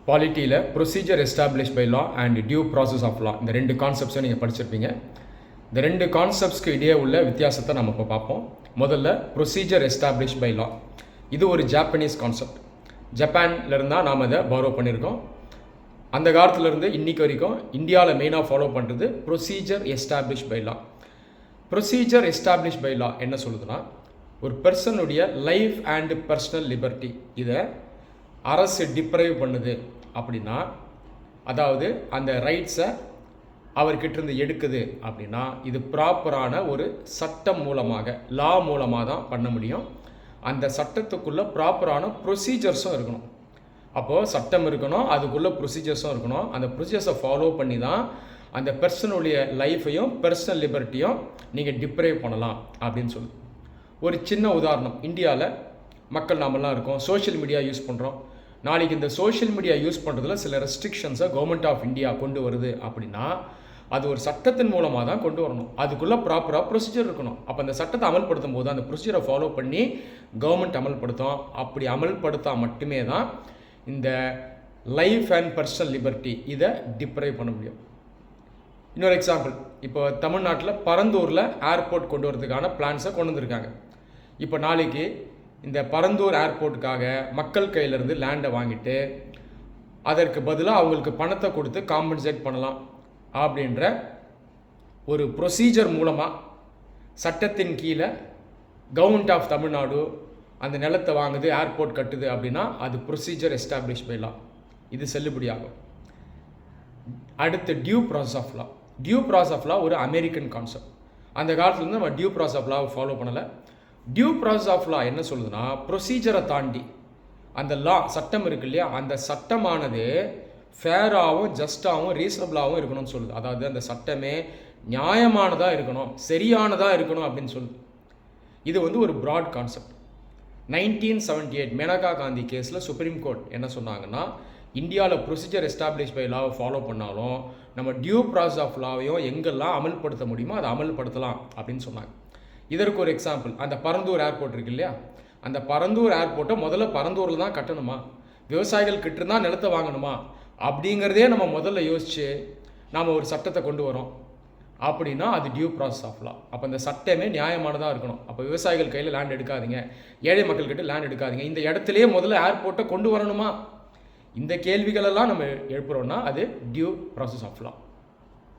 பாலிட்டியில் procedure establish by law and due process of law இந்த ரெண்டு கான்செப்ட்ஸும் நீங்கள் படிச்சிருப்பீங்க. இந்த ரெண்டு கான்செப்ட்ஸ்க்கு இடையே உள்ள வித்தியாசத்தை நம்ம இப்போ பார்ப்போம். முதல்ல ப்ரொசீஜர் எஸ்டாப்ளிஷ் பை லா. இது ஒரு ஜாப்பனீஸ் கான்செப்ட். ஜப்பான்லேருந்து தான் நாம் இதை பாரோ பண்ணியிருக்கோம். அந்த காலத்துலேருந்து இன்றைக்கு வரைக்கும் இந்தியாவில் மெயினாக ஃபாலோ பண்ணுறது procedure establish by law. Procedure establish by law என்ன சொல்லுதுன்னா, ஒரு பர்சனுடைய லைஃப் அண்ட் பர்சனல் லிபர்ட்டி இதை அரசு டிப்ரைவ் பண்ணுது அப்படின்னா, அதாவது அந்த ரைட்ஸை அவர்கிட்டருந்து எடுக்குது அப்படின்னா, இது ப்ராப்பரான ஒரு சட்டம் மூலமாக லா மூலமாக தான் பண்ண முடியும். அந்த சட்டத்துக்குள்ளே ப்ராப்பரான ப்ரொசீஜர்ஸும் இருக்கணும். அப்போது சட்டம் இருக்கணும், அதுக்குள்ளே ப்ரொசீஜர்ஸும் இருக்கணும். அந்த ப்ரொசீஜர்ஸை ஃபாலோ பண்ணி தான் அந்த பர்சனுடைய லைஃப்பையும் பர்சனல் லிபர்ட்டியும் நீங்கள் டிப்ரைவ் பண்ணலாம் அப்படின்னு சொல்லுது. ஒரு சின்ன உதாரணம், இந்தியாவில் மக்கள் நாமெல்லாம் இருக்கோம், சோஷியல் மீடியா யூஸ் பண்ணுறோம். நாளைக்கு இந்த சோஷியல் மீடியா யூஸ் பண்ணுறதுல சில ரெஸ்ட்ரிக்ஷன்ஸை கவர்மெண்ட் ஆஃப் இந்தியா கொண்டு வருது அப்படின்னா, அது ஒரு சட்டத்தின் மூலமாக தான் கொண்டு வரணும். அதுக்குள்ளே ப்ராப்பராக ப்ரொசீஜர் இருக்கணும். அப்போ அந்த சட்டத்தை அமல்படுத்தும் போது அந்த ப்ரொசீஜரை ஃபாலோ பண்ணி கவர்மெண்ட் அமல்படுத்தும். அப்படி அமல்படுத்தால் மட்டுமே தான் இந்த லைஃப் அண்ட் பர்சனல் லிபர்ட்டி இதை டிப்ரைவ் பண்ண முடியும். இன்னொரு எக்ஸாம்பிள், இப்போ தமிழ்நாட்டில் பரந்தூரில் ஏர்போர்ட் கொண்டு வரதுக்கான பிளான்ஸை கொண்டு வந்திருக்காங்க. இப்போ நாளைக்கு இந்த பரந்தூர் ஏர்போர்ட்டுக்காக மக்கள் கையிலேருந்து லேண்டை வாங்கிட்டு அதற்கு பதிலாக அவங்களுக்கு பணத்தை கொடுத்து காம்பன்சேட் பண்ணலாம் அப்படின்ற ஒரு ப்ரொசீஜர் மூலமாக சட்டத்தின் கீழே கவர்மெண்ட் ஆஃப் தமிழ்நாடு அந்த நிலத்தை வாங்குது, ஏர்போர்ட் கட்டுது அப்படின்னா அது ப்ரொசீஜர் எஸ்டாப்ளிஷ் பை லா. இது செல்லுபடியாகும். அடுத்து due process of law. Due process of law ஒரு அமெரிக்கன் கான்செப்ட். அந்த காலத்துலேருந்து நம்ம டியூ ப்ராசஸ் ஆஃப் லாவை ஃபாலோ பண்ணலை. டியூ ப்ராசஸ் ஆஃப் லா என்ன சொல்லுதுன்னா, ப்ரொசீஜரை தாண்டி அந்த லா சட்டம் இருக்கு இல்லையா, அந்த சட்டமானது ஃபேராகவும் ஜஸ்டாகவும் ரீசனபிளாகவும் இருக்கணும்னு சொல்லுது. அதாவது அந்த சட்டமே நியாயமானதாக இருக்கணும், சரியானதாக இருக்கணும் அப்படின்னு சொல்லுது. இது வந்து ஒரு ப்ராட் கான்செப்ட். 1978 மேனகா காந்தி கேஸில் சுப்ரீம் கோர்ட் என்ன சொன்னாங்கன்னா, இந்தியாவில் ப்ரொசீஜர் எஸ்டாப்ளிஷ் பை லாவை ஃபாலோ பண்ணாலும் நம்ம டியூ ப்ராசஸ் ஆஃப் லாவையும் எங்கெல்லாம் அமல்படுத்த முடியுமோ அதை அமல்படுத்தலாம் அப்படின்னு சொன்னாங்க. இதற்கு ஒரு எக்ஸாம்பிள், அந்த பரந்தூர் ஏர்போர்ட் இருக்கு இல்லையா, அந்த பரந்தூர் ஏர்போர்ட்டை முதல்ல பரந்தூரில் தான் கட்டணுமா, விவசாயிகள் கிட்ட தான் நிலத்தை வாங்கணுமா அப்படிங்கிறதே நம்ம முதல்ல யோசித்து நாம் ஒரு சட்டத்தை கொண்டு வரோம் அப்படின்னா அது டியூ ப்ராசஸ் ஆஃப் லா. அப்போ இந்த சட்டமே நியாயமானதாக இருக்கணும். அப்போ விவசாயிகள் கையில் லேண்ட் எடுக்காதீங்க, ஏழை மக்கள்கிட்ட லேண்ட் எடுக்காதீங்க, இந்த இடத்துலையே முதல்ல ஏர்போர்ட்டை கொண்டு வரணுமா, இந்த கேள்விகளெல்லாம் நம்ம எழுப்புறோம்னா அது டியூ ப்ராசஸ் ஆஃப் லா.